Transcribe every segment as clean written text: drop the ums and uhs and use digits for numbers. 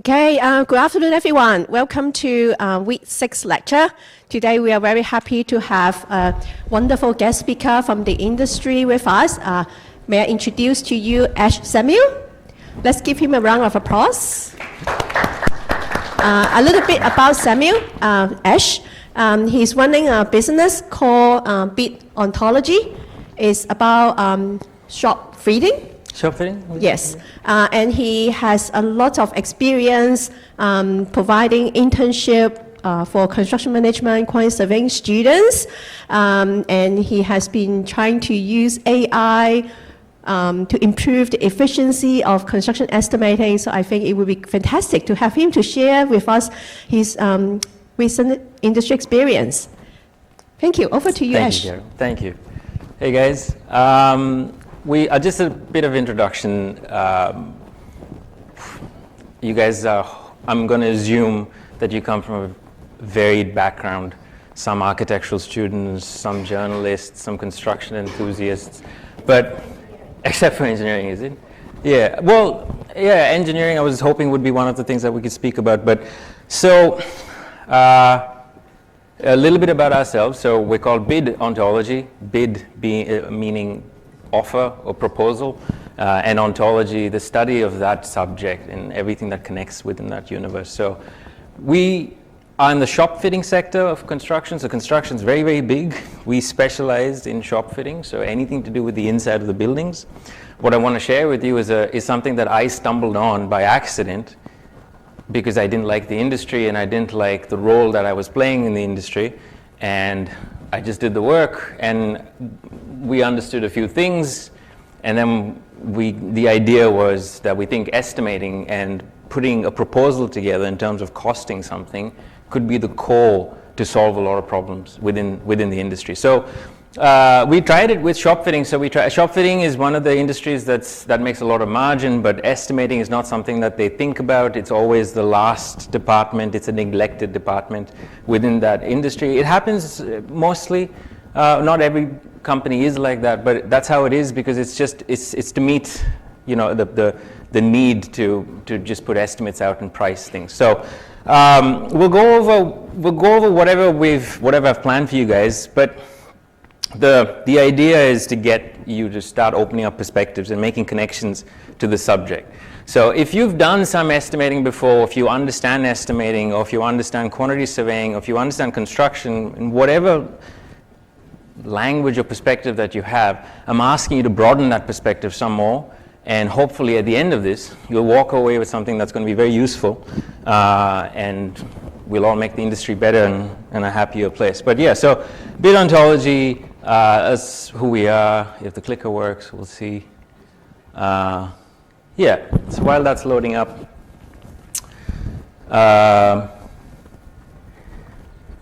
Okay, good afternoon, everyone. Welcome to week 6 lecture. Today, we are very happy to have a wonderful guest speaker from the industry with us. May I introduce to you Ash Samuel? Let's give him a round of applause. A little bit about Samuel, Ash. He's running a business called BID-ONTOLOGY. It's about shop fitting. Shop fitting? Yes, and he has a lot of experience providing internship for construction management, quantity surveying students, and he has been trying to use AI to improve the efficiency of construction estimating. So I think it would be fantastic to have him to share with us his recent industry experience. Thank you. Over to you, Ash. Thank you. Hey guys. Just a bit of introduction. You guys, I'm going to assume that you come from a varied background. Some architectural students, some journalists, some construction enthusiasts, but except for engineering, is it? Yeah. Well, yeah, engineering I was hoping would be one of the things that we could speak about. But so a little bit about ourselves. So we're called BID-ONTOLOGY. BID meaning offer or proposal, and ontology, the study of that subject and everything that connects within that universe. So we are in the shop fitting sector of construction. So construction is very, very big. We specialized in shop fitting, so anything to do with the inside of the buildings. What I want to share with you is something that I stumbled on by accident because I didn't like the industry and I didn't like the role that I was playing in the industry. And I just did the work and we understood a few things, and then the idea was that we think estimating and putting a proposal together in terms of costing something could be the core to solve a lot of problems within the industry. So we tried it with shop fitting. So shop fitting is one of the industries that makes a lot of margin, but estimating is not something that they think about. It's always the last department. It's a neglected department within that industry. It happens mostly. Not every company is like that, but that's how it is because it's to meet, the need to just put estimates out and price things. So we'll go over whatever I've planned for you guys, but the idea is to get you to start opening up perspectives and making connections to the subject. So if you've done some estimating before, if you understand estimating, or if you understand quantity surveying, or if you understand construction, in whatever language or perspective that you have, I'm asking you to broaden that perspective some more, and hopefully at the end of this, you'll walk away with something that's going to be very useful, and we'll all make the industry better and a happier place. But yeah, so BID-ONTOLOGY, that's who we are. If the clicker works, we'll see. Yeah, so while that's loading up,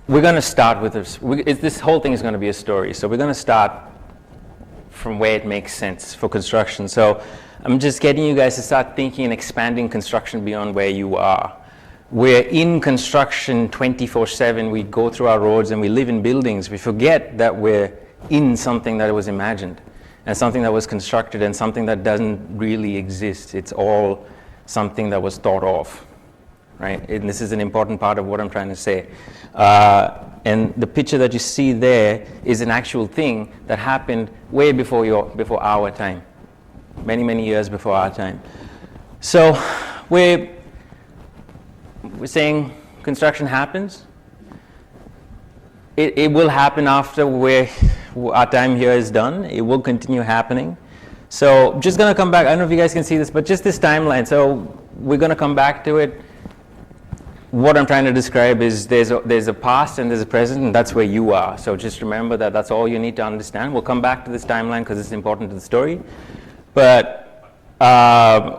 we're going to start with this. This whole thing is going to be a story. So we're going to start from where it makes sense for construction. So I'm just getting you guys to start thinking and expanding construction beyond where you are. We're in construction 24/7. We go through our roads and we live in buildings. We forget that we're in something that was imagined and something that was constructed and something that doesn't really exist. It's all something that was thought of. Right? And this is an important part of what I'm trying to say. And the picture that you see there is an actual thing that happened way before our time, many years before our time. So we're saying construction happens. It will happen after our time here is done. It will continue happening. So just going to come back. I don't know if you guys can see this, but just this timeline. So we're going to come back to it. What I'm trying to describe is there's a past and there's a present, and that's where you are. So just remember that that's all you need to understand. We'll come back to this timeline because it's important to the story. But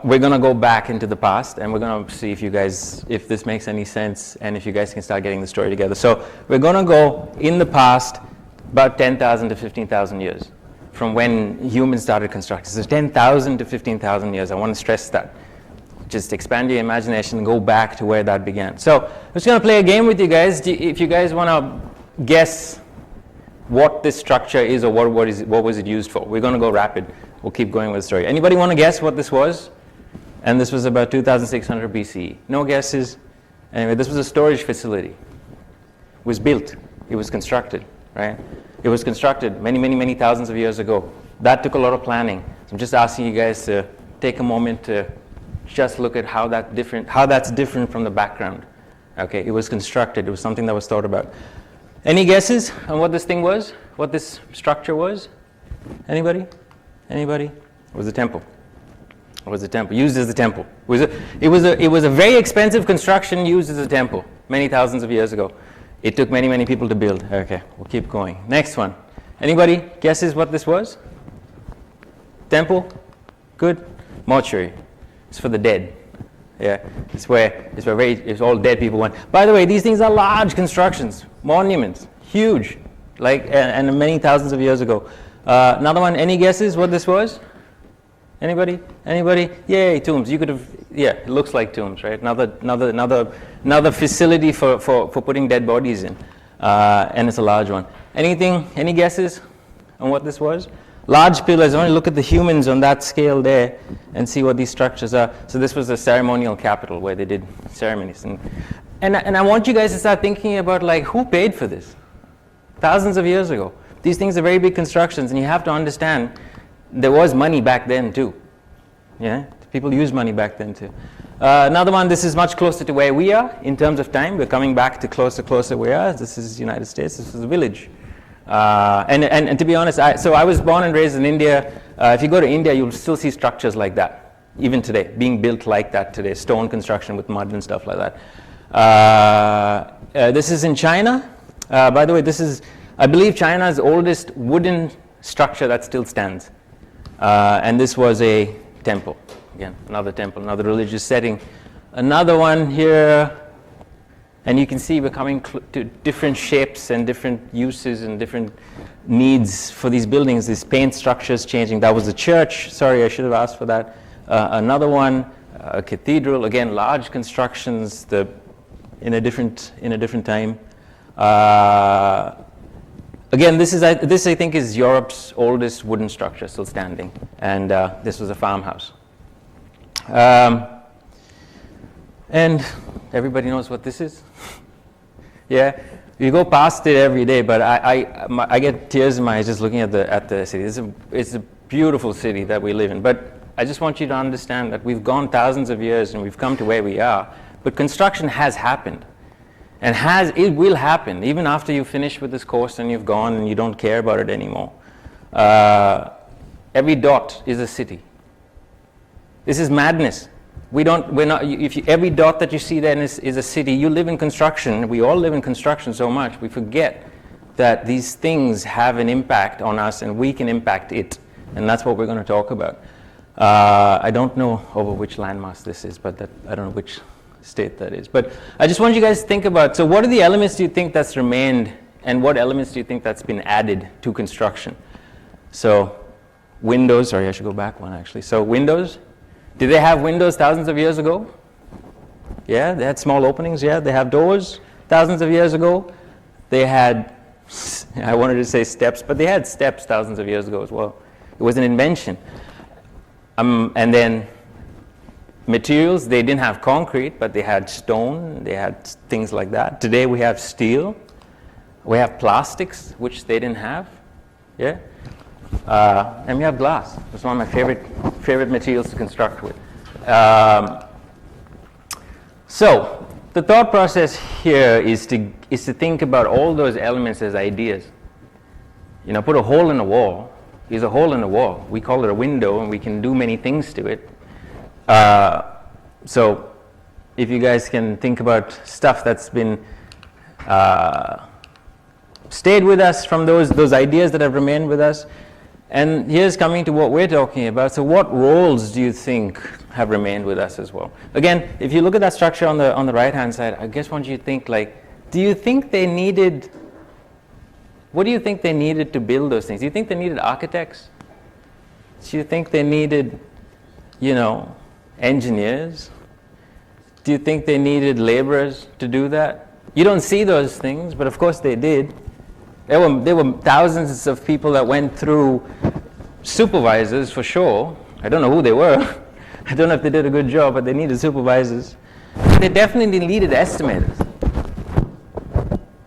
we're going to go back into the past, and we're going to see if this makes any sense, and if you guys can start getting the story together. So we're going to go in the past about 10,000 to 15,000 years from when humans started constructing. So 10,000 to 15,000 years. I want to stress that. Just expand your imagination and go back to where that began. So I'm just going to play a game with you guys. If you guys want to guess what this structure is or what was it used for, we're going to go rapid. We'll keep going with the story. Anybody want to guess what this was? And this was about 2600 BCE. No guesses? Anyway, this was a storage facility. It was built. It was constructed, right? It was constructed many, many, many thousands of years ago. That took a lot of planning. So I'm just asking you guys to take a moment to just look at how that's different from the background. Okay, it was constructed. It was something that was thought about. Any guesses on what this thing was? What this structure was? Anybody? Anybody? It was a temple. It was a temple, used as a temple. It was a very expensive construction used as a temple many thousands of years ago. It took many, many people to build. Okay, we'll keep going. Next one. Anybody guesses what this was? Temple? Good. Mortuary. It's for the dead. Yeah, it's where all dead people went. By the way, these things are large constructions, monuments, huge, like and many thousands of years ago. Another one. Any guesses what this was? Anybody? Anybody? Yay, tombs. You could have. Yeah, it looks like tombs, right? Another facility for putting dead bodies in, and it's a large one. Anything? Any guesses on what this was? Large pillars. Only look at the humans on that scale there and see what these structures are. So this was a ceremonial capital where they did ceremonies, and I want you guys to start thinking about like who paid for this? Thousands of years ago. These things are very big constructions, and you have to understand there was money back then too. Yeah, people used money back then too. Another one. This is much closer to where we are in terms of time. We're coming back to closer we are. This is the United States. This is a village. And to be honest, I was born and raised in India. If you go to India, you'll still see structures like that, even today, being built like that today, stone construction with mud and stuff like that. This is in China. By the way, this is, I believe, China's oldest wooden structure that still stands. And this was a temple. Again, another temple, another religious setting. Another one here. And you can see we're coming to different shapes and different uses and different needs for these buildings. These paint structures changing. That was a church. Sorry, I should have asked for that. Another one, a cathedral. Again, large constructions. In a different time. Again, this I think is Europe's oldest wooden structure still standing. And this was a farmhouse. And everybody knows what this is. Yeah, you go past it every day, but I get tears in my eyes just looking at the city. It's a beautiful city that we live in. But I just want you to understand that we've gone thousands of years and we've come to where we are. But construction has happened, and it will happen even after you finish with this course and you've gone and you don't care about it anymore. Every dot is a city. This is madness. Every dot that you see there is a city. You live in construction. We all live in construction so much. We forget that these things have an impact on us and we can impact it. And that's what we're going to talk about. I don't know over which landmass this is, but I don't know which state that is. But I just want you guys to think about, so what are the elements do you think that's remained and what elements do you think that's been added to construction? So windows, sorry, I should go back one actually. So windows. Did they have windows thousands of years ago? Yeah, they had small openings. Yeah, they have doors thousands of years ago. They had, I wanted to say steps, but they had steps thousands of years ago as well. It was an invention. And then materials, they didn't have concrete, but they had stone, they had things like that. Today we have steel. We have plastics, which they didn't have. Yeah. And we have glass. It's one of my favorite materials to construct with. So the thought process here is to think about all those elements as ideas. You know, put a hole in a wall. Is a hole in the wall. We call it a window, and we can do many things to it. So if you guys can think about stuff that's been stayed with us from those ideas that have remained with us. And here's coming to what we're talking about. So what roles do you think have remained with us as well? Again, if you look at that structure on the right-hand side, I guess want you to think like, what do you think they needed to build those things? Do you think they needed architects? Do you think they needed, engineers? Do you think they needed laborers to do that? You don't see those things, but of course they did. There were thousands of people that went through supervisors for sure. I don't know who they were, I don't know if they did a good job, but they needed supervisors. They definitely needed estimators.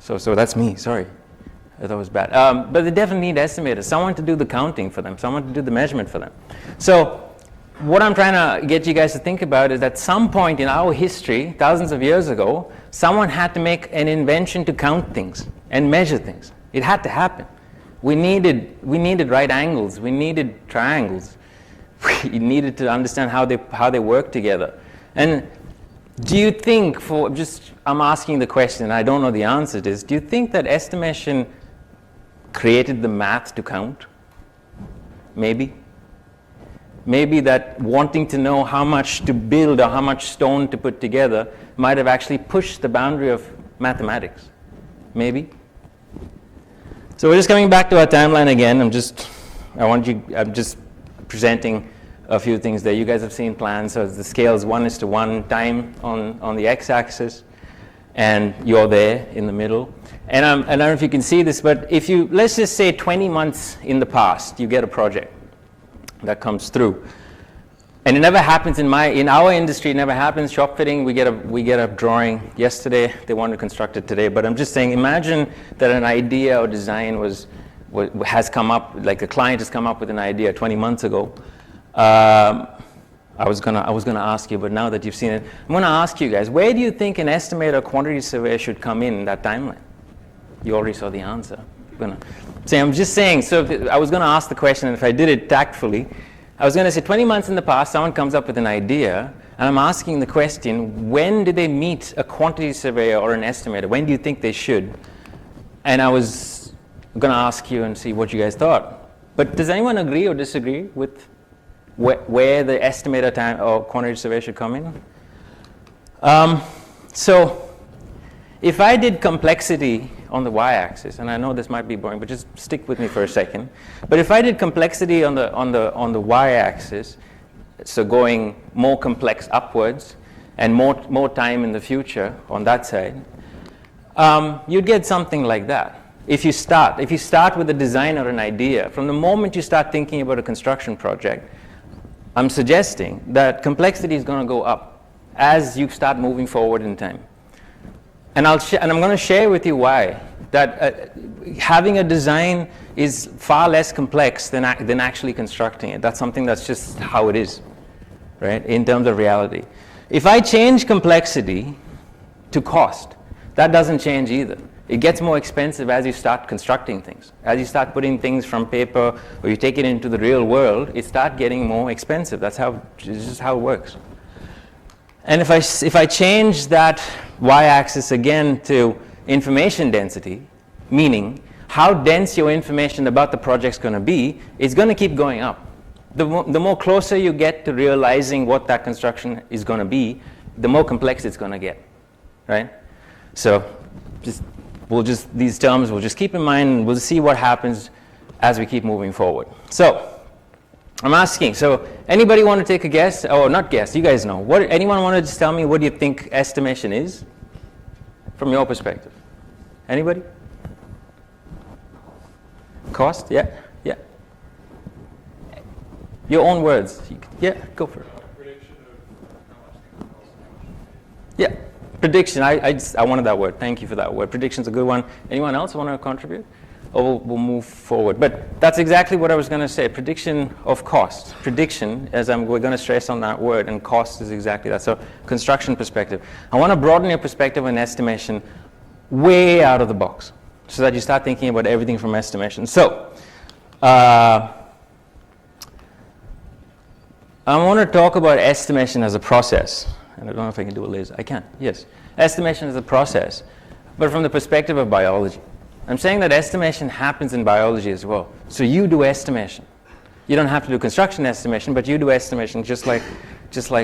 So that's me, sorry. I thought it was bad. But they definitely need estimators, someone to do the counting for them, someone to do the measurement for them. So what I'm trying to get you guys to think about is at some point in our history, thousands of years ago, someone had to make an invention to count things and measure things. It had to happen. We needed right angles, we needed triangles. We needed to understand how they work together. And do you think, I'm asking the question, I don't know the answer to this, do you think that estimation created the math to count? Maybe. Maybe that wanting to know how much to build or how much stone to put together might have actually pushed the boundary of mathematics. Maybe. So we're just coming back to our timeline again. I'm just presenting a few things there. You guys have seen plans, so the scale is 1:1 time on the x-axis, and you're there in the middle. And I don't know if you can see this, but if you, let's just say 20 months in the past, you get a project that comes through. And it never happens in our industry, it never happens. Shop fitting, we get a drawing yesterday, they want to construct it today. But I'm just saying, imagine that an idea or design has come up, like the client has come up with an idea 20 months ago. I was gonna ask you, but now that you've seen it, I'm gonna ask you guys, where do you think an estimator or quantity surveyor should come in that timeline? You already saw the answer. I'm just saying, so I was gonna ask the question, and if I did it tactfully, I was gonna say 20 months in the past, someone comes up with an idea, and I'm asking the question, when do they meet a quantity surveyor or an estimator? When do you think they should? And I was gonna ask you and see what you guys thought. But does anyone agree or disagree with where the estimator time or quantity surveyor should come in? So if I did complexity on the y-axis, and I know this might be boring, but just stick with me for a second. But if I did complexity on the y-axis, so going more complex upwards and more time in the future on that side, you'd get something like that. If you start with a design or an idea, from the moment you start thinking about a construction project, I'm suggesting that complexity is going to go up as you start moving forward in time. And I'm going to share with you why. That having a design is far less complex than actually constructing it. That's something that's just how it is, right, in terms of reality. If I change complexity to cost, that doesn't change either. It gets more expensive as you start constructing things. As you start putting things from paper or you take it into the real world, it starts getting more expensive. It's just how it works. And if I change that y-axis again to information density, meaning how dense your information about the project's going to be, it's going to keep going up. The more closer you get to realizing what that construction is going to be, the more complex it's going to get, right? So these terms we'll just keep in mind, and we'll see what happens as we keep moving forward. So I'm asking, so anybody want to take a guess? Oh, not guess, you guys know. Anyone want to just tell me what do you think estimation is from your perspective? Anybody? Cost? Yeah? Yeah. Your own words. Yeah, go for it. Prediction of how much things cost. Yeah, prediction. I wanted that word. Thank you for that word. Prediction's a good one. Anyone else want to contribute? Or we'll move forward. But that's exactly what I was going to say. Prediction of cost. Prediction, we're going to stress on that word, and cost is exactly that. So construction perspective. I want to broaden your perspective on estimation way out of the box so that you start thinking about everything from estimation. So I want to talk about estimation as a process. And I don't know if I can do a laser. I can, yes. Estimation as a process, but from the perspective of biology. I'm saying that estimation happens in biology as well. So you do estimation. You don't have to do construction estimation, but you do estimation just like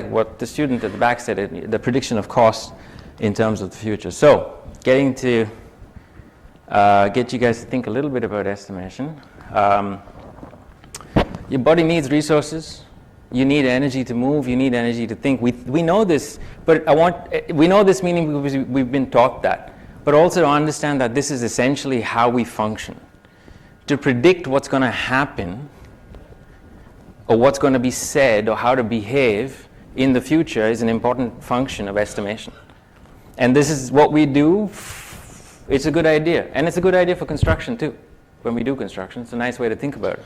what the student at the back said, the prediction of cost in terms of the future. So getting to get you guys to think a little bit about estimation. Your body needs resources. You need energy to move. You need energy to think. We know this, but we know this meaning because we've been taught that. But also to understand that this is essentially how we function. To predict what's going to happen or what's going to be said or how to behave in the future is an important function of estimation. And this is what we do. It's a good idea. And it's a good idea for construction too. When we do construction, it's a nice way to think about it.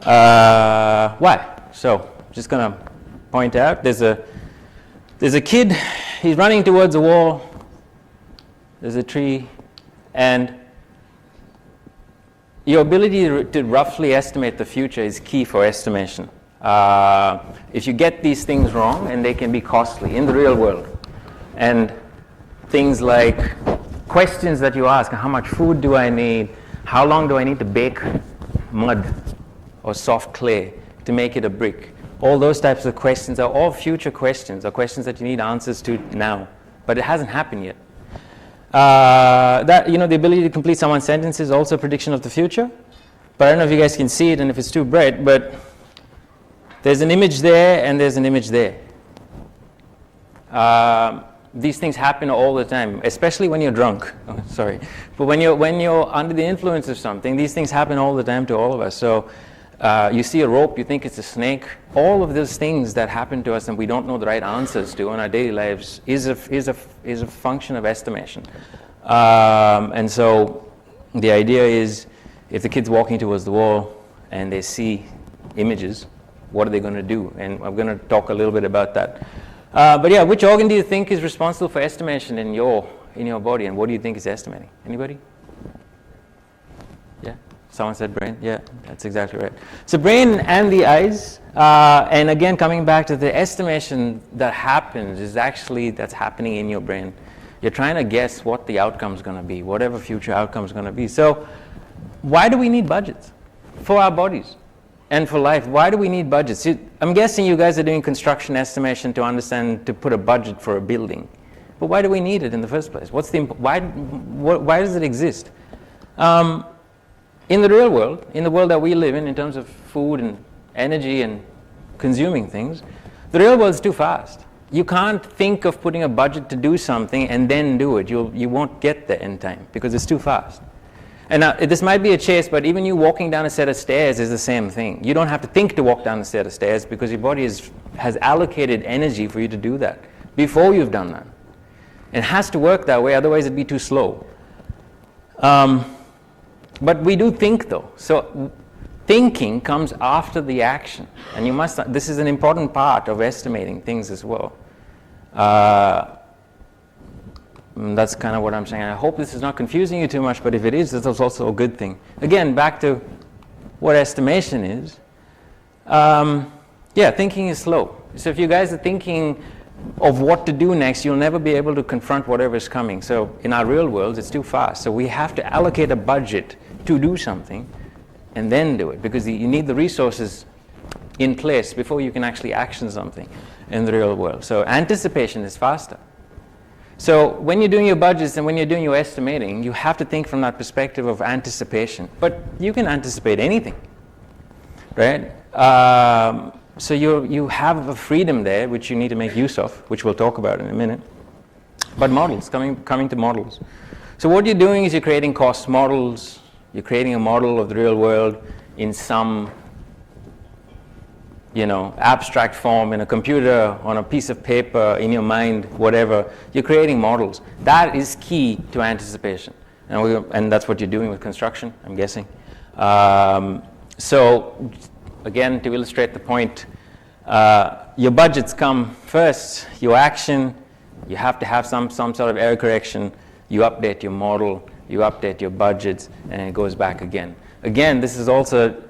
Why? So, just going to point out, there's a kid, he's running towards a wall, there's a tree, and your ability to roughly estimate the future is key for estimation. If you get these things wrong, and they can be costly in the real world, and things like questions that you ask, how much food do I need, how long do I need to bake mud or soft clay to make it a brick, all those types of questions are all future questions, or questions that you need answers to now, but it hasn't happened yet. The ability to complete someone's sentence is also a prediction of the future, but I don't know if you guys can see it and if it's too bright, but there's an image there and there's an image there. These things happen all the time, especially when you're drunk. Oh, sorry. But when you're under the influence of something, these things happen all the time to all of us. So you see a rope, you think it's a snake. All of those things that happen to us and we don't know the right answers to in our daily lives is a function of estimation. And so the idea is, if the kid's walking towards the wall and they see images, what are they going to do? And I'm going to talk a little bit about that. But yeah, which organ do you think is responsible for estimation in your body, and what do you think is estimating? Anybody? Yeah? Someone said brain? Yeah, that's exactly right. So brain and the eyes, and again, coming back to the estimation that happens is actually that's happening in your brain. You're trying to guess what the outcome's going to be, whatever future outcome's going to be. So why do we need budgets for our bodies? And for life, why do we need budgets? I'm guessing you guys are doing construction estimation to understand, to put a budget for a building. But why do we need it in the first place? Why does it exist? In the real world, in the world that we live in terms of food and energy and consuming things, the real world is too fast. You can't think of putting a budget to do something and then do it. You won't get there in time because it's too fast. And now, this might be a chase, but even you walking down a set of stairs is the same thing. You don't have to think to walk down a set of stairs because your body has allocated energy for you to do that before you've done that. It has to work that way, otherwise it'd be too slow. But we do think though. So thinking comes after the action. And this is an important part of estimating things as well. That's kind of what I'm saying. I hope this is not confusing you too much, but if it is, that's also a good thing. Again, back to what estimation is. Thinking is slow. So if you guys are thinking of what to do next, you'll never be able to confront whatever is coming. So in our real world, it's too fast. So we have to allocate a budget to do something and then do it, because you need the resources in place before you can actually action something in the real world. So anticipation is faster. So when you're doing your budgets and when you're doing your estimating, you have to think from that perspective of anticipation. But you can anticipate anything, right? So you have a freedom there, which you need to make use of, which we'll talk about in a minute. But models, coming to models. So what you're doing is you're creating cost models. You're creating a model of the real world in some abstract form, in a computer, on a piece of paper, in your mind, whatever. You're creating models. That is key to anticipation. And that's what you're doing with construction, I'm guessing. So, again, to illustrate the point, your budgets come first. Your action, you have to have some sort of error correction. You update your model, you update your budgets, and it goes back again. Again, this is also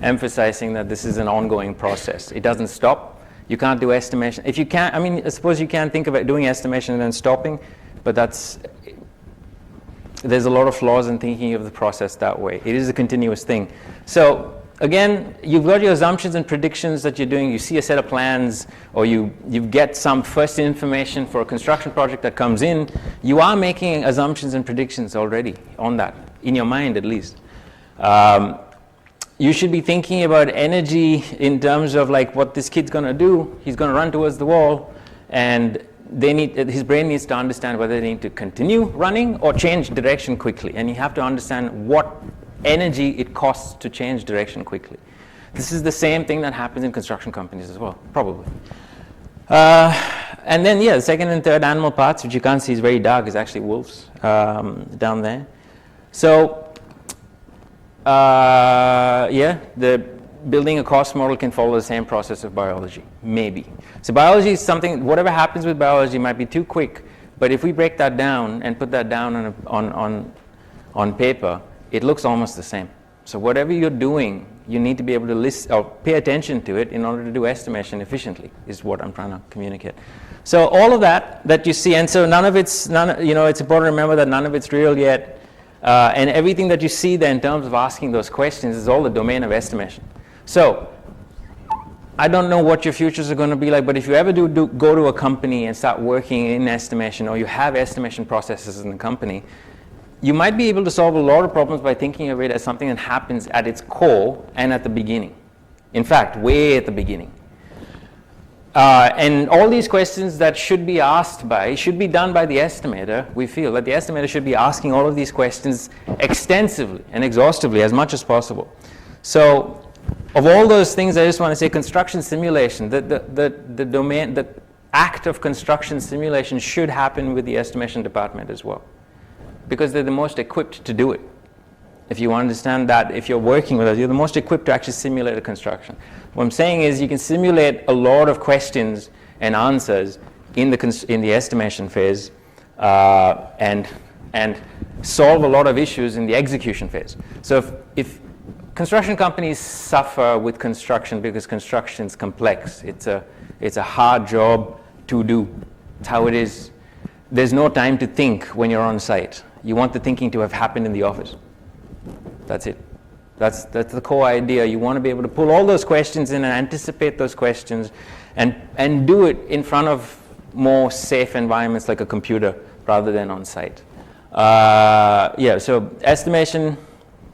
emphasizing that this is an ongoing process. It doesn't stop. You can't do estimation. If you can't, I suppose you can think of doing estimation and then stopping, but there's a lot of flaws in thinking of the process that way. It is a continuous thing. So again, you've got your assumptions and predictions that you're doing. You see a set of plans, or you get some first information for a construction project that comes in. You are making assumptions and predictions already on that, in your mind at least. You should be thinking about energy in terms of like what this kid's going to do. He's going to run towards the wall, and his brain needs to understand whether they need to continue running or change direction quickly. And you have to understand what energy it costs to change direction quickly. This is the same thing that happens in construction companies as well, probably. And then, yeah, the second and third animal parts, which you can't see is very dark, is actually wolves down there. So, yeah, building a cost model can follow the same process of biology, maybe. So biology is something, whatever happens with biology might be too quick, but if we break that down and put that down on paper, it looks almost the same. So whatever you're doing, you need to be able to listen or pay attention to it in order to do estimation efficiently, is what I'm trying to communicate. So all of that you see, and so it's important to remember that none of it's real yet, and everything that you see there in terms of asking those questions is all the domain of estimation. So I don't know what your futures are going to be like, but if you ever go to a company and start working in estimation, or you have estimation processes in the company, you might be able to solve a lot of problems by thinking of it as something that happens at its core and at the beginning. In fact, way at the beginning. And all these questions that should be done by the estimator. We feel that the estimator should be asking all of these questions extensively and exhaustively as much as possible. So, of all those things, I just want to say construction simulation, the domain, the act of construction simulation should happen with the estimation department as well, because they're the most equipped to do it. If you understand that, if you're working with us, you're the most equipped to actually simulate a construction. What I'm saying is you can simulate a lot of questions and answers in the estimation phase, and solve a lot of issues in the execution phase. So if construction companies suffer with construction because construction is complex, it's a hard job to do. It's how it is. There's no time to think when you're on site. You want the thinking to have happened in the office. That's it. That's the core idea. You want to be able to pull all those questions in and anticipate those questions and do it in front of more safe environments like a computer rather than on site. So estimation,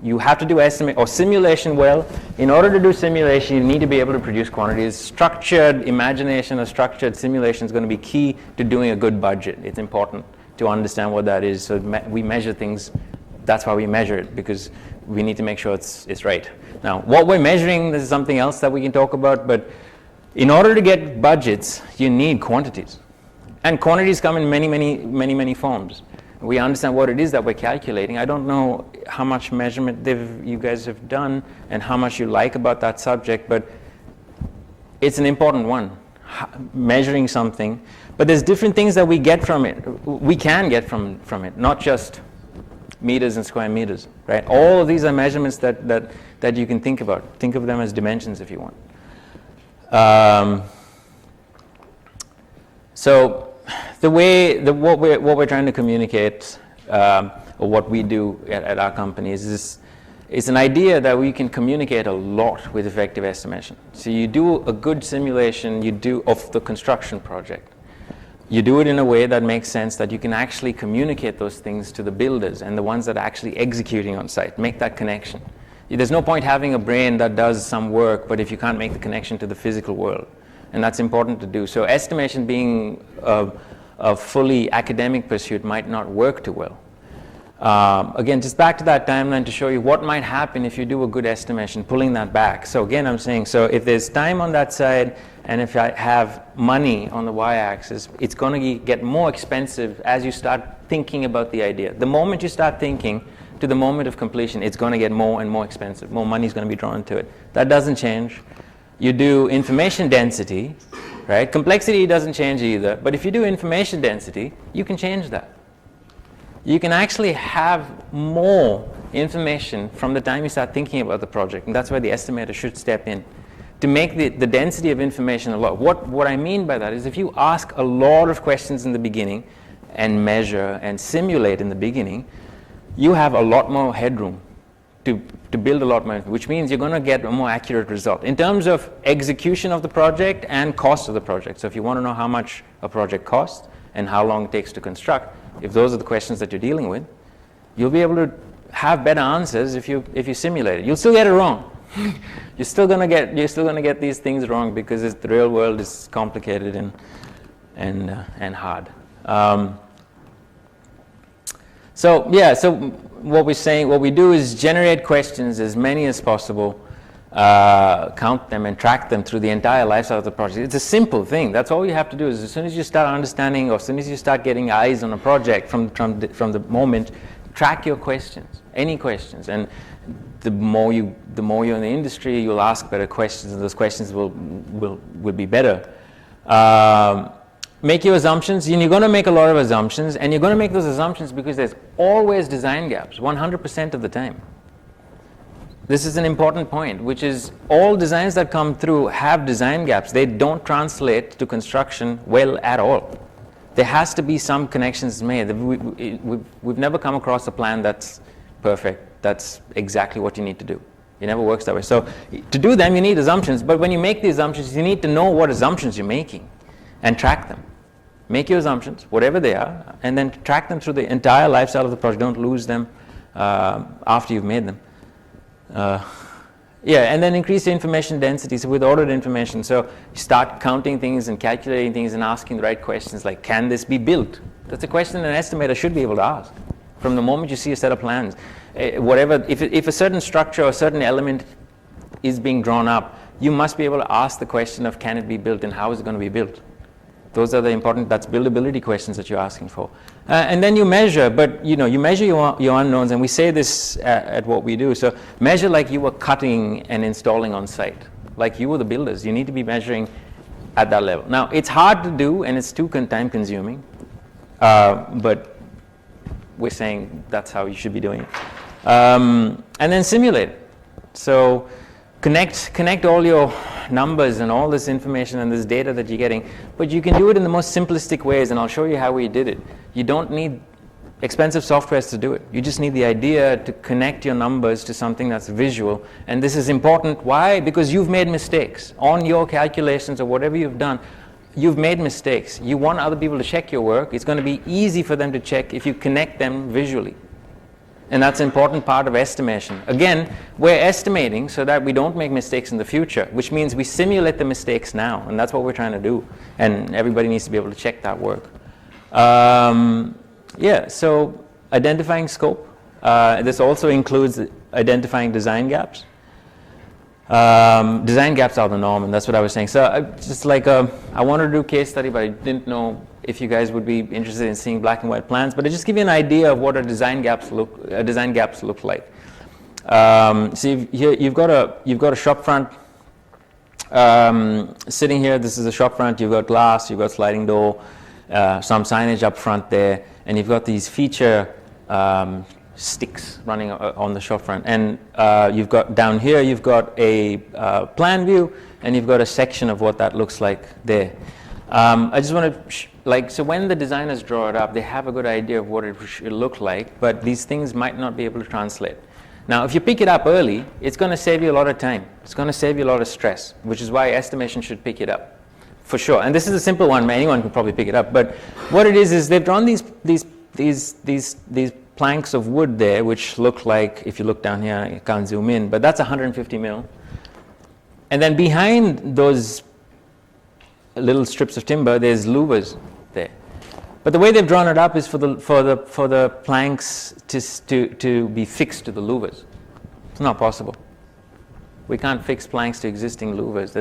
you have to do simulation well. In order to do simulation, you need to be able to produce quantities. Structured imagination or structured simulation is going to be key to doing a good budget. It's important to understand what that is. So we measure things. That's why we measure it, because we need to make sure it's right. Now, what we're measuring, this is something else that we can talk about, but in order to get budgets, you need quantities. And quantities come in many forms. We understand what it is that we're calculating. I don't know how much measurement you guys have done and how much you like about that subject, but it's an important one, measuring something. But there's different things that we get from it. We can get from it, not just meters and square meters, right? All of these are measurements that you can think about. Think of them as dimensions if you want. So what we're trying to communicate, or what we do at our company is an idea that we can communicate a lot with effective estimation. So you do a good simulation of the construction project. You do it in a way that makes sense, that you can actually communicate those things to the builders and the ones that are actually executing on site. Make that connection. There's no point having a brain that does some work, but if you can't make the connection to the physical world. And that's important to do. So estimation being a fully academic pursuit might not work too well. Again, just back to that timeline to show you what might happen if you do a good estimation, pulling that back. So again, I'm saying, so if there's time on that side, and if I have money on the y-axis, it's going to get more expensive as you start thinking about the idea. The moment you start thinking to the moment of completion, it's going to get more and more expensive. More money is going to be drawn to it. That doesn't change. You do information density, right? Complexity doesn't change either. But if you do information density, you can change that. You can actually have more information from the time you start thinking about the project. And that's where the estimator should step in to make the density of information a lot. What I mean by that is if you ask a lot of questions in the beginning and measure and simulate in the beginning, you have a lot more headroom to build a lot more, which means you're going to get a more accurate result in terms of execution of the project and cost of the project. So if you want to know how much a project costs and how long it takes to construct, if those are the questions that you're dealing with, you'll be able to have better answers if you simulate it. You'll still get it wrong. You're still gonna get these things wrong because the real world is complicated and hard. So what we do is generate questions, as many as possible, count them and track them through the entire life cycle of the project. It's a simple thing. That's all you have to do. Is as soon as you start understanding, or as soon as you start getting eyes on a project from the moment, track your questions, any questions. And the more you're in the industry, you'll ask better questions, and those questions will be better. Make your assumptions, and you're going to make a lot of assumptions, and you're going to make those assumptions because there's always design gaps, 100% of the time. This is an important point, which is all designs that come through have design gaps. They don't translate to construction well at all. There has to be some connections made. We've never come across a plan that's perfect. That's exactly what you need to do. It never works that way. So to do them, you need assumptions. But when you make the assumptions, you need to know what assumptions you're making and track them. Make your assumptions, whatever they are, and then track them through the entire life cycle of the project. Don't lose them after you've made them. And then increase the information density. So with ordered information, so you start counting things and calculating things and asking the right questions, like, can this be built? That's a question an estimator should be able to ask from the moment you see a set of plans. If a certain structure or a certain element is being drawn up, you must be able to ask the question of, can it be built and how is it going to be built? Those are the important, that's buildability questions that you're asking for. And then you measure, but you measure your unknowns, and we say this at what we do. So measure like you were cutting and installing on site, like you were the builders. You need to be measuring at that level. Now, it's hard to do, and it's too time consuming, but we're saying that's how you should be doing it. And then simulate it. So connect all your numbers and all this information and this data that you're getting, but you can do it in the most simplistic ways, and I'll show you how we did it. You don't need expensive softwares to do it. You just need the idea to connect your numbers to something that's visual, and this is important. Why? Because you've made mistakes on your calculations or whatever you've done. You've made mistakes. You want other people to check your work. It's going to be easy for them to check if you connect them visually. And that's an important part of estimation. Again, we're estimating so that we don't make mistakes in the future, which means we simulate the mistakes now, and that's what we're trying to do. And everybody needs to be able to check that work. So identifying scope. This also includes identifying design gaps. Design gaps are the norm, and that's what I was saying. So I wanted to do a case study, but I didn't know if you guys would be interested in seeing black and white plans. But I just give you an idea of what a design gaps look like. So you've got a shop front sitting here. This is a shop front. You've got glass. You've got sliding door. Some signage up front there, and you've got these feature sticks running on the shop front, and you've got down here you've got a plan view, and you've got a section of what that looks like there. I just want to so when the designers draw it up, they have a good idea of what it should look like, but these things might not be able to translate. Now, if you pick it up early, it's going to save you a lot of time. It's going to save you a lot of stress, which is why estimation should pick it up, for sure. And this is a simple one; anyone can probably pick it up. But what it is they've drawn these planks of wood there, which look like, if you look down here, you can't zoom in, but that's 150 mil. And then behind those little strips of timber, there's louvers there. But the way they've drawn it up is for the planks to be fixed to the louvers. It's not possible. We can't fix planks to existing louvers.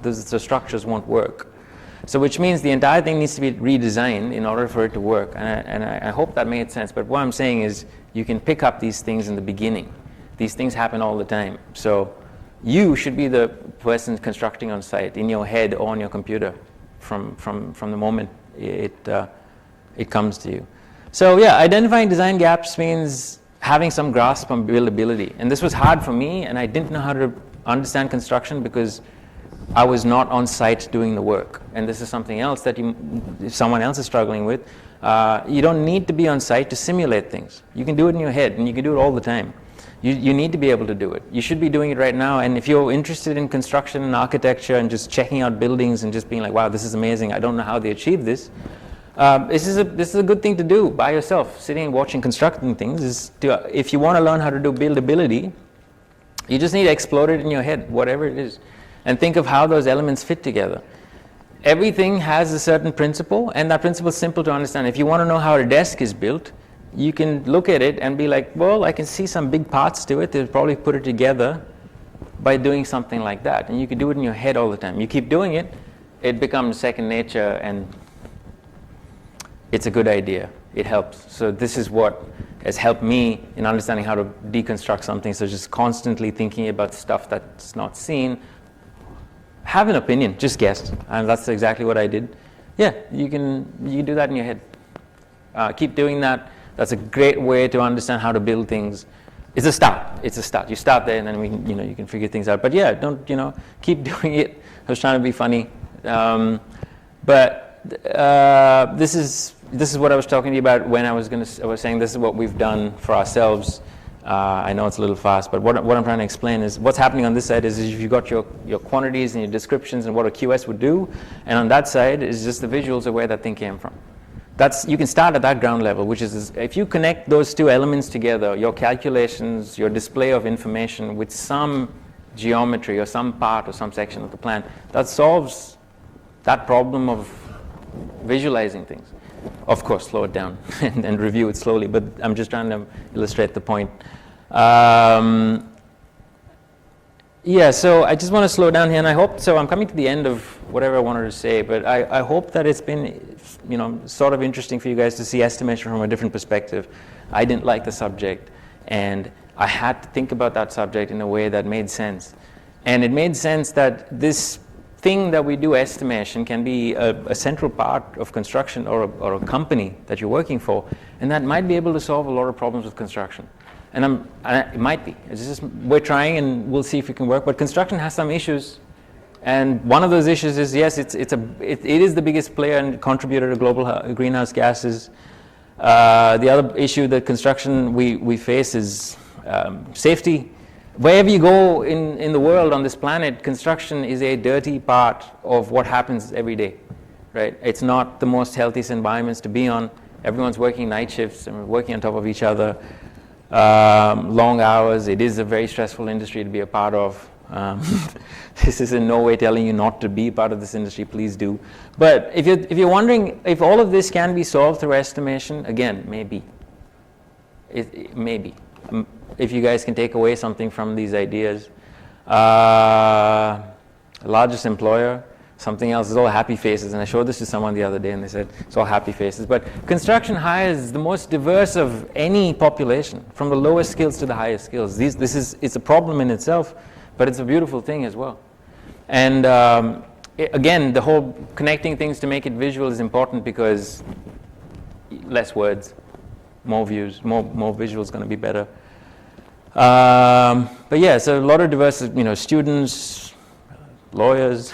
The structures won't work. So which means the entire thing needs to be redesigned in order for it to work. And I hope that made sense. But what I'm saying is you can pick up these things in the beginning. These things happen all the time. So you should be the person constructing on site, in your head or on your computer from the moment it comes to you. So yeah, identifying design gaps means having some grasp on buildability. And this was hard for me, and I didn't know how to understand construction because I was not on site doing the work. And this is something else that if someone else is struggling with, you don't need to be on site to simulate things. You can do it in your head, and you can do it all the time. You need to be able to do it. You should be doing it right now. And if you're interested in construction and architecture and just checking out buildings and just being like, wow, this is amazing, I don't know how they achieve this, this is a good thing to do by yourself. Sitting and watching constructing things if you want to learn how to do buildability, you just need to explore it in your head, whatever it is, and think of how those elements fit together. Everything has a certain principle, and that principle is simple to understand. If you want to know how a desk is built, you can look at it and be like, well, I can see some big parts to it. They'll probably put it together by doing something like that. And you can do it in your head all the time. You keep doing it, it becomes second nature, and it's a good idea. It helps. So this is what has helped me in understanding how to deconstruct something. So just constantly thinking about stuff that's not seen. Have an opinion, just guess. And that's exactly what I did. Yeah, you can do that in your head. Keep doing that. That's a great way to understand how to build things. It's a start. It's a start. You start there, and then you can figure things out. But yeah, don't keep doing it. I was trying to be funny, but this is what I was talking to you about when I was saying this is what we've done for ourselves. I know it's a little fast, but what I'm trying to explain is what's happening on this side is you've got your quantities and your descriptions and what a QS would do, and on that side is just the visuals of where that thing came from. You can start at that ground level, which is if you connect those two elements together, your calculations, your display of information with some geometry or some part or some section of the plan, that solves that problem of visualizing things. Of course, slow it down and review it slowly, but I'm just trying to illustrate the point. Yeah, so I just want to slow down here, and I hope, so I'm coming to the end of whatever I wanted to say, but I hope that it's been, sort of interesting for you guys to see estimation from a different perspective. I didn't like the subject, and I had to think about that subject in a way that made sense. And it made sense that this thing that we do, estimation, can be a central part of construction or a company that you're working for, and that might be able to solve a lot of problems with construction. And it might be. It's just we're trying, and we'll see if it can work. But construction has some issues, and one of those issues is yes, it is the biggest player and contributor to global greenhouse gases. The other issue that construction we face is safety. Wherever you go in the world on this planet, construction is a dirty part of what happens every day, right? It's not the most healthiest environments to be on. Everyone's working night shifts and working on top of each other. Long hours. It is a very stressful industry to be a part of. This is in no way telling you not to be part of this industry. Please do. But if you're wondering if all of this can be solved through estimation, again, maybe. Maybe. If you guys can take away something from these ideas. Largest employer. Something else is all happy faces, and I showed this to someone the other day, and they said it's all happy faces. But construction hires the most diverse of any population, from the lowest skills to the highest skills. It's a problem in itself, but it's a beautiful thing as well. And again, the whole connecting things to make it visual is important because less words, more views, more visual is going to be better. But yeah, so a lot of diverse, students, lawyers.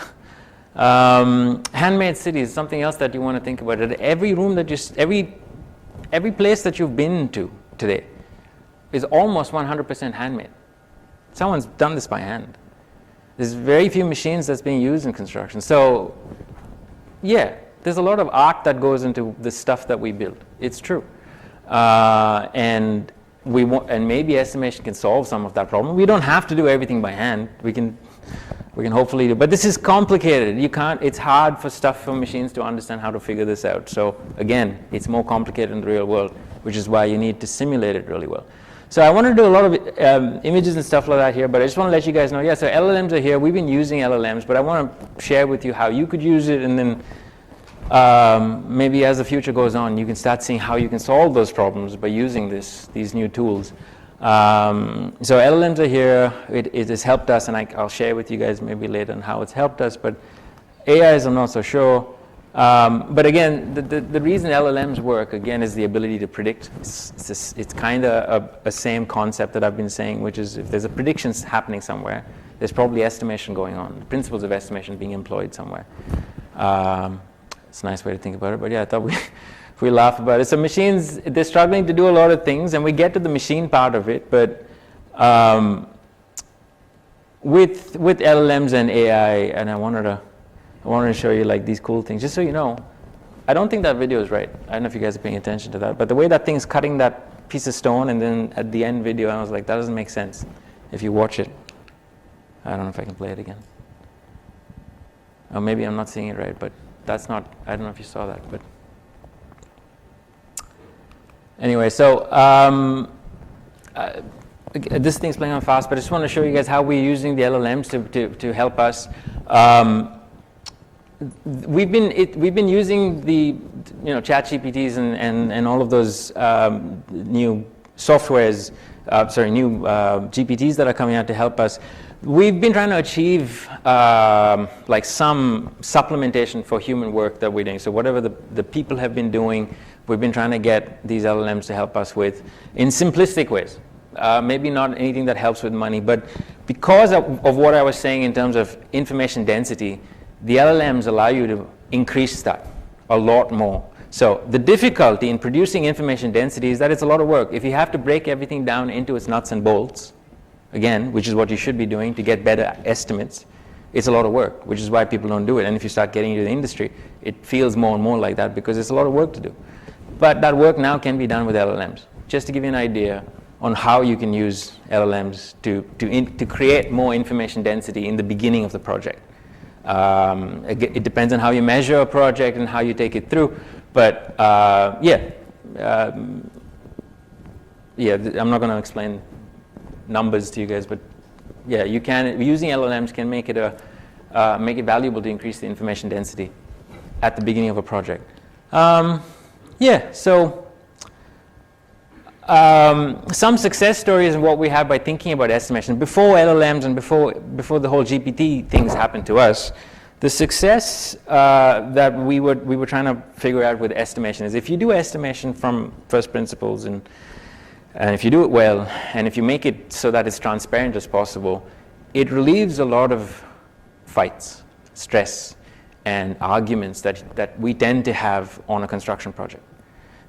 Handmade cities, something else that you want to think about. At every room that every place that you've been to today is almost 100% handmade. Someone's done this by hand. There's very few machines that's being used in construction. So, yeah, there's a lot of art that goes into the stuff that we build. It's true, and maybe estimation can solve some of that problem. We don't have to do everything by hand. We can hopefully do, but this is complicated. It's hard for machines to understand how to figure this out. So again, it's more complicated in the real world, which is why you need to simulate it really well. So I want to do a lot of images and stuff like that here, but I just want to let you guys know, so LLMs are here. We've been using LLMs, but I want to share with you how you could use it, and then maybe as the future goes on, you can start seeing how you can solve those problems by using these new tools. So LLMs are here. It has helped us, and I'll share with you guys maybe later on how it's helped us, but AIs I'm not so sure. But again, the reason LLMs work, again, is the ability to predict. It's kind of a same concept that I've been saying, which is if there's a prediction happening somewhere, there's probably estimation going on, the principles of estimation being employed somewhere. It's a nice way to think about it, but yeah, I thought we laugh about it. So machines, they're struggling to do a lot of things, and we get to the machine part of it, but with LLMs and AI, and I wanted to show you like these cool things, just so you know. I don't think that video is right. I don't know if you guys are paying attention to that, but the way that thing's cutting that piece of stone, and then at the end video, I was like, that doesn't make sense if you watch it. I don't know if I can play it again. Or maybe I'm not seeing it right, but that's not, I don't know if you saw that, but. Anyway, so this thing's playing on fast, but I just want to show you guys how we're using the LLMs to help us. We've been using the chat GPTs and all of those new softwares, new GPTs that are coming out to help us. We've been trying to achieve like some supplementation for human work that we're doing. So whatever the people have been doing, we've been trying to get these LLMs to help us with in simplistic ways. Maybe not anything that helps with money, but because of what I was saying in terms of information density, the LLMs allow you to increase that a lot more. So the difficulty in producing information density is that it's a lot of work. If you have to break everything down into its nuts and bolts, again, which is what you should be doing to get better estimates, it's a lot of work, which is why people don't do it. And if you start getting into the industry, it feels more and more like that because it's a lot of work to do. But that work now can be done with LLMs. Just to give you an idea on how you can use LLMs to create more information density in the beginning of the project. It depends on how you measure a project and how you take it through. But I'm not going to explain numbers to you guys, but yeah, you can, using LLMs can make it valuable to increase the information density at the beginning of a project. Some success stories and what we have by thinking about estimation. Before LLMs and before the whole GPT things happened to us, the success that we were trying to figure out with estimation is if you do estimation from first principles and if you do it well, and if you make it so that it's transparent as possible, it relieves a lot of fights, stress, and arguments that we tend to have on a construction project.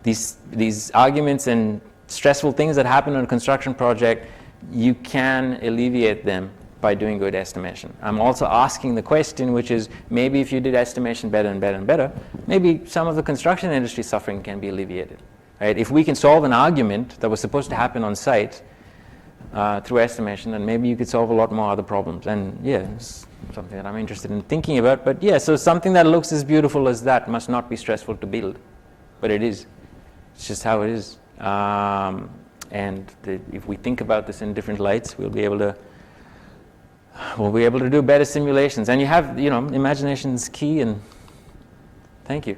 These arguments and stressful things that happen on a construction project, you can alleviate them by doing good estimation. I'm also asking the question, which is maybe if you did estimation better and better and better, maybe some of the construction industry suffering can be alleviated. Right? If we can solve an argument that was supposed to happen on site through estimation, then maybe you could solve a lot more other problems. And yeah, it's something that I'm interested in thinking about. But yeah, so something that looks as beautiful as that must not be stressful to build, but it is. It's just how it is. If we think about this in different lights, we'll be able to do better simulations. And you have, imagination is key. And thank you.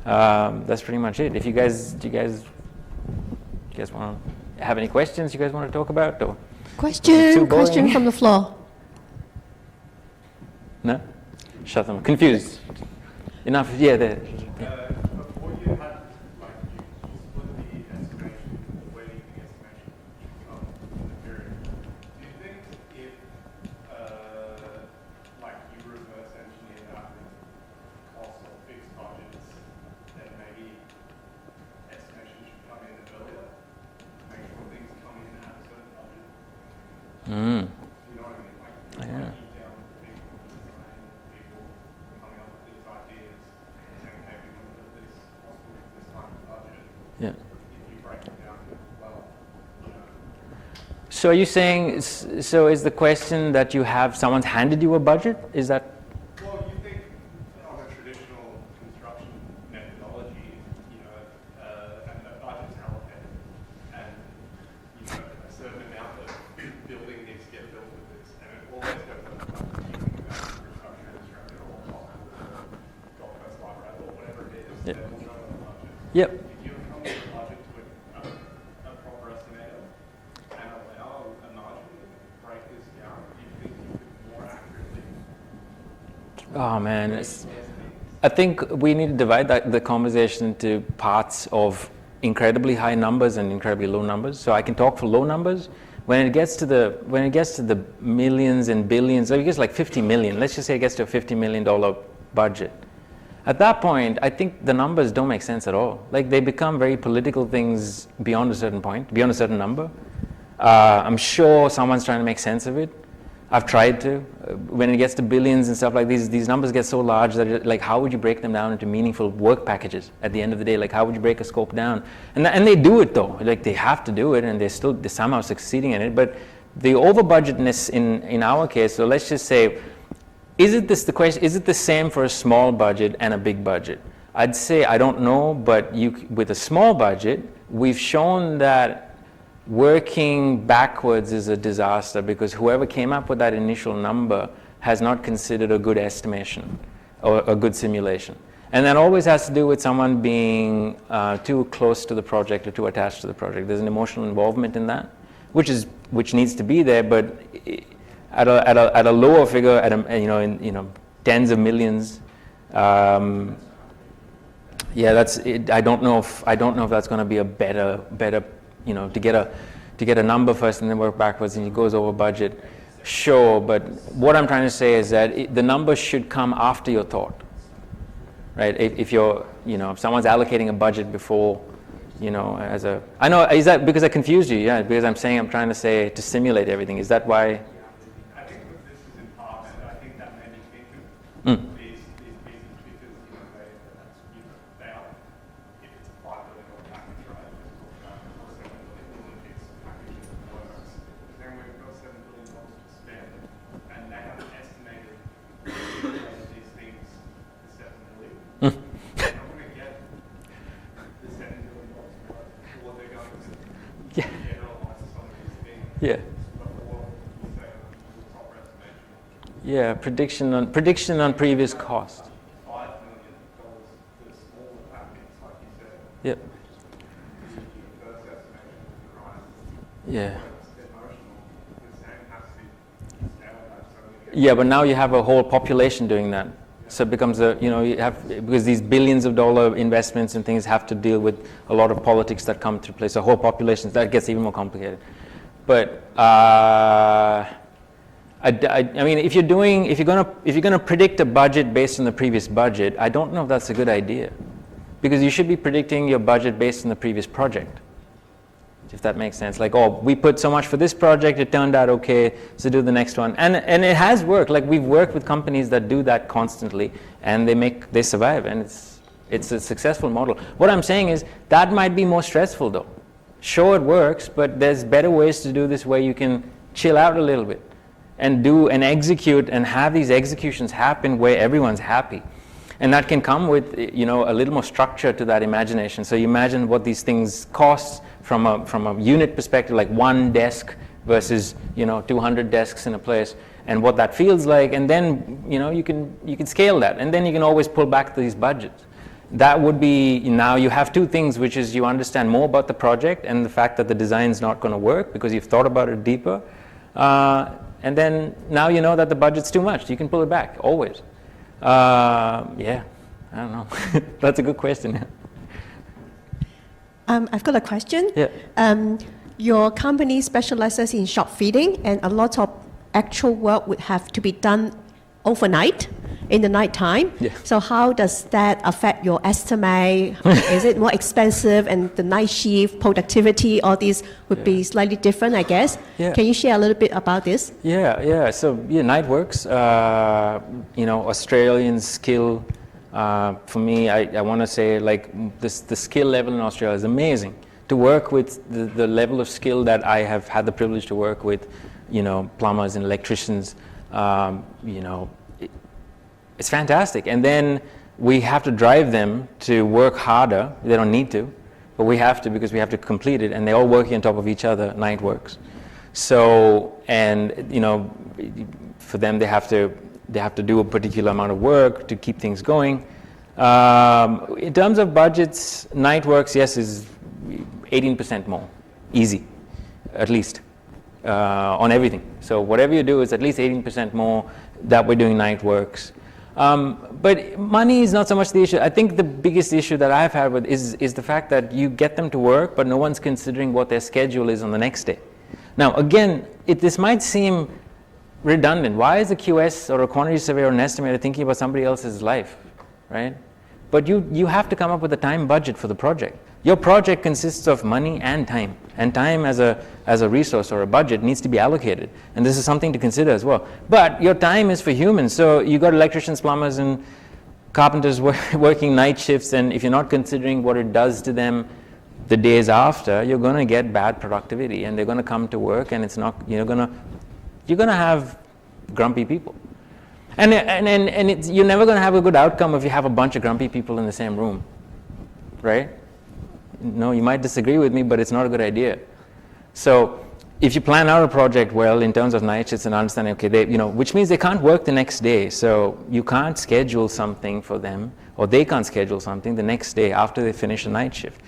That's pretty much it. If do you guys want to have any questions you guys want to talk about? Or Question from the floor. No? Shut them. Confused. Enough. Yeah, there. Before you had, you split the estimation, the weighting the estimation in the period. Do you think if, you reverse engineer that with cost or fixed budgets, then maybe estimation should come in earlier to make sure things come in at a certain budget? You know what I mean? Yeah. Yeah. If you break it down well, So are you saying, so is the question that you have, someone's handed you a budget? Is that? Well, you think on a traditional construction methodology, and a budget's allocated, and a certain amount of building needs to get built with this, and it always goes up to thinking about construction infrastructure or cost of the Gulf Coast Light Rail or whatever it is, Yep. that will go on the budget. Yep. If you come with a budget to a proper estimator and allow a margin to break this down, do you think you could more accurately Oh man, I think we need to divide the conversation into parts of incredibly high numbers and incredibly low numbers. So I can talk for low numbers. When it gets to the millions and billions, so it gets like 50 million. Let's just say it gets to a $50 million budget. At that point, I think the numbers don't make sense at all. Like they become very political things beyond a certain point, beyond a certain number. I'm sure someone's trying to make sense of it. I've tried to. When it gets to billions and stuff like these numbers get so large that like how would you break them down into meaningful work packages at the end of the day? Like how would you break a scope down? And they do it though. Like they have to do it, and they're somehow succeeding in it. But the over budgetness in our case, so let's just say, is it the same for a small budget and a big budget? I'd say I don't know, but with a small budget, we've shown that working backwards is a disaster because whoever came up with that initial number has not considered a good estimation or a good simulation. And that always has to do with someone being too close to the project or too attached to the project. There's an emotional involvement in that, which needs to be there, but at a lower figure, in tens of millions. Yeah, that's it. I don't know if that's going to be a better, to get a number first and then work backwards, and it goes over budget. Sure, but what I'm trying to say is that the number should come after your thought, right? If someone's allocating a budget before, I know, is that because I confused you? Yeah, because I'm trying to say to simulate everything. Is that why? I think that this is in part, and I think that may be thinking. These pieces because they are, if it's a $5 billion package, right? Or $7 billion piece package that works. Then we've got $7 billion to spend, and they haven't estimated these things to $7 billion. They're not going to get the $7 billion before they're going to generalize some of these things. Yeah. Before you say the proper estimation. Yeah, prediction on previous cost. $5 million for the smaller packets, like you said. Yep. The first estimation was right. Yeah. It's emotional. The same has to be scaled back so we get. Yeah, but now you have a whole population doing that. So it becomes because these billions of dollar investments and things have to deal with a lot of politics that come through place. So whole populations, that gets even more complicated. But I mean, if you're gonna predict a budget based on the previous budget, I don't know if that's a good idea, because you should be predicting your budget based on the previous project. If that makes sense, like, oh, we put so much for this project, it turned out okay, so do the next one, and it has worked. Like, we've worked with companies that do that constantly, and they survive, and it's a successful model. What I'm saying is that might be more stressful, though. Sure, it works, but there's better ways to do this where you can chill out a little bit and do and execute and have these executions happen where everyone's happy. And that can come with, a little more structure to that imagination. So you imagine what these things cost from a unit perspective, like one desk versus 200 desks in a place, and what that feels like. And then you can scale that, and then you can always pull back these budgets. That would be, now you have two things, which is you understand more about the project and the fact that the design's not going to work because you've thought about it deeper. And then now you know that the budget's too much. You can pull it back, always. Yeah, I don't know. That's a good question. I've got a question. Yeah. Your company specializes in shop fitting, and a lot of actual work would have to be done overnight, in the night time. Yeah. So how does that affect your estimate? Is it more expensive, and the night shift, productivity, all these would be slightly different, I guess? Yeah. Can you share a little bit about this? Yeah. So night works. Australian skill. For me, I want to say, like, the skill level in Australia is amazing. To work with the level of skill that I have had the privilege to work with, plumbers and electricians, it's fantastic. And then we have to drive them to work harder. They don't need to, but we have to, because we have to complete it, and they're all working on top of each other. Night works. So, and for them, they have to do a particular amount of work to keep things going. In terms of budgets, night works, yes, is 18% more, easy, at least, on everything. So whatever you do is at least 18% more that we're doing night works. But money is not so much the issue. I think the biggest issue that I've had with is the fact that you get them to work, but no one's considering what their schedule is on the next day. Now, again, this might seem redundant. Why is a QS or a quantity surveyor or an estimator thinking about somebody else's life, right? But you have to come up with a time budget for the project. Your project consists of money and time as a resource or a budget needs to be allocated, and this is something to consider as well. But your time is for humans, so you got electricians, plumbers, and carpenters working night shifts, and if you're not considering what it does to them the days after, you're going to get bad productivity, and they're going to come to work, and you're going to have grumpy people. And you're never going to have a good outcome if you have a bunch of grumpy people in the same room, right? No, you might disagree with me, but it's not a good idea. So if you plan out a project well in terms of night shifts and understanding, okay, which means they can't work the next day. So you can't schedule something for them, or they can't schedule something the next day after they finish a night shift.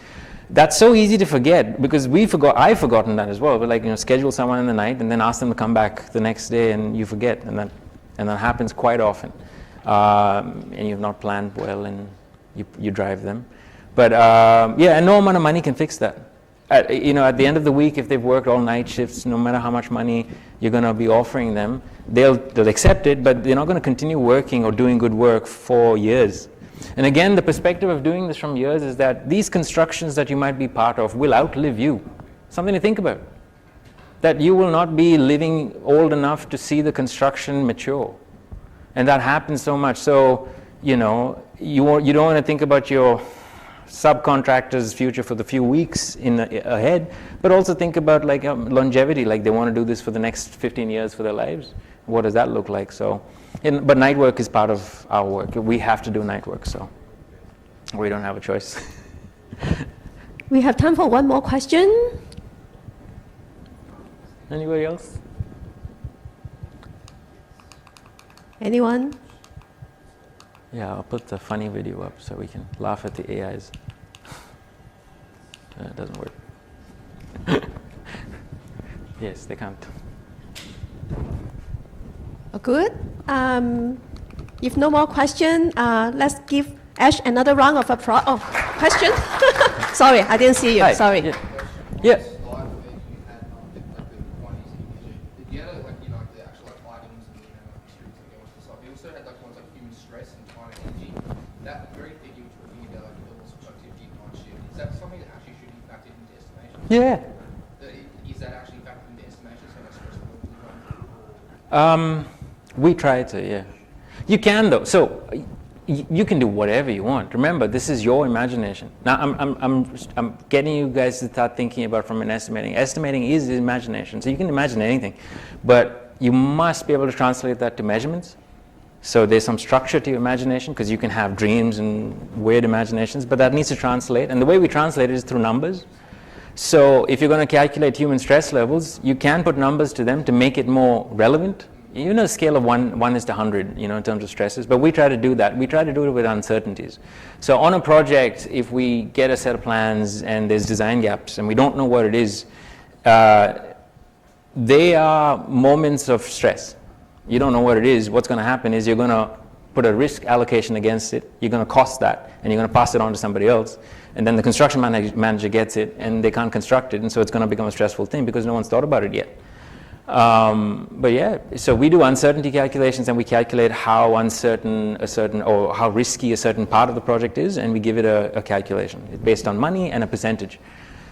That's so easy to forget because I've forgotten that as well. But like, schedule someone in the night and then ask them to come back the next day and you forget. And that happens quite often. And you've not planned well and you drive them. But and no amount of money can fix that. At the end of the week, if they've worked all night shifts, no matter how much money you're going to be offering them, they'll accept it, but they're not going to continue working or doing good work for years. And again, the perspective of doing this from years is that these constructions that you might be part of will outlive you. Something to think about. That you will not be living old enough to see the construction mature. And that happens so much. So, you don't want to think about your subcontractors' future for the few weeks ahead, but also think about like longevity, like they want to do this for the next 15 years for their lives. What does that look like? So, but night work is part of our work. We have to do night work, so we don't have a choice. We have time for one more question. Anybody else? Anyone? Yeah, I'll put the funny video up so we can laugh at the AIs. It doesn't work. Yes, they can't. Good. If no more question, let's give Ash another round of applause. Oh, question? Sorry, I didn't see you. Hi. Sorry. Yeah. Yeah. Is that actually factored into estimation? So We try to, yeah. You can though. So you can do whatever you want. Remember, this is your imagination. Now I'm getting you guys to start thinking about from an estimating. Estimating is imagination, so you can imagine anything, but you must be able to translate that to measurements. So there's some structure to your imagination because you can have dreams and weird imaginations, but that needs to translate. And the way we translate it is through numbers. So if you're going to calculate human stress levels, you can put numbers to them to make it more relevant. A scale of 1 is to 100, in terms of stresses, but we try to do that. We try to do it with uncertainties. So on a project, if we get a set of plans and there's design gaps and we don't know what it is, they are moments of stress. You don't know what it is. What's going to happen is you're going to put a risk allocation against it. You're going to cost that, and you're going to pass it on to somebody else. And then the construction manager gets it, and they can't construct it, and so it's going to become a stressful thing because no one's thought about it yet. But yeah, so we do uncertainty calculations, and we calculate how uncertain or how risky a certain part of the project is, and we give it a calculation. It's based on money and a percentage.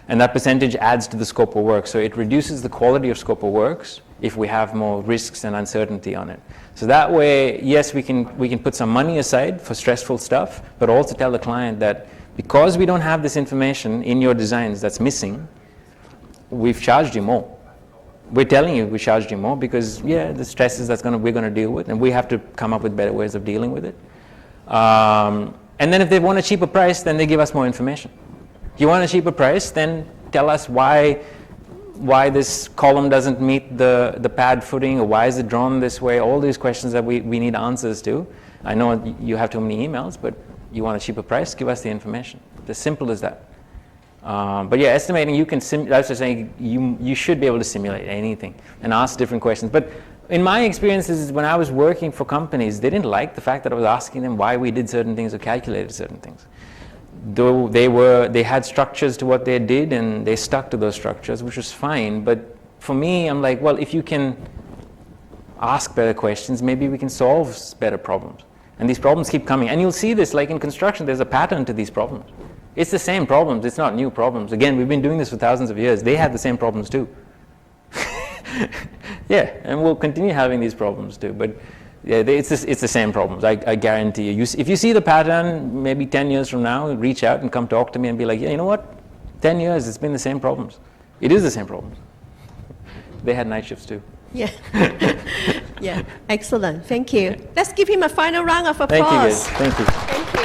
And that percentage adds to the scope of work. So it reduces the quality of scope of works if we have more risks and uncertainty on it. So that way, yes, we can put some money aside for stressful stuff, but also tell the client that because we don't have this information in your designs that's missing, we've charged you more. We're telling you we charged you more because, the stresses we're going to deal with, and we have to come up with better ways of dealing with it. And then if they want a cheaper price, then they give us more information. If you want a cheaper price, then tell us why this column doesn't meet the pad footing, or why is it drawn this way, all these questions that we need answers to. I know you have too many emails, but you want a cheaper price, give us the information. It's as simple as that. But yeah, estimating, you can, that's just saying, you should be able to simulate anything and ask different questions. But in my experiences, when I was working for companies, they didn't like the fact that I was asking them why we did certain things or calculated certain things. Though they had structures to what they did and they stuck to those structures, which was fine. But for me, I'm like, well, if you can ask better questions, maybe we can solve better problems. And these problems keep coming. And you'll see this, like in construction, there's a pattern to these problems. It's the same problems, it's not new problems. Again, we've been doing this for thousands of years. They had the same problems too. Yeah, and we'll continue having these problems too. But yeah, it's the same problems, I guarantee you. If you see the pattern, maybe 10 years from now, reach out and come talk to me and be like, yeah, you know what? 10 years, it's been the same problems. It is the same problems. They had night shifts too. Yeah. Yeah, excellent. Thank you. Yeah. Let's give him a final round of applause. Thank you, guys. Thank you. Thank you.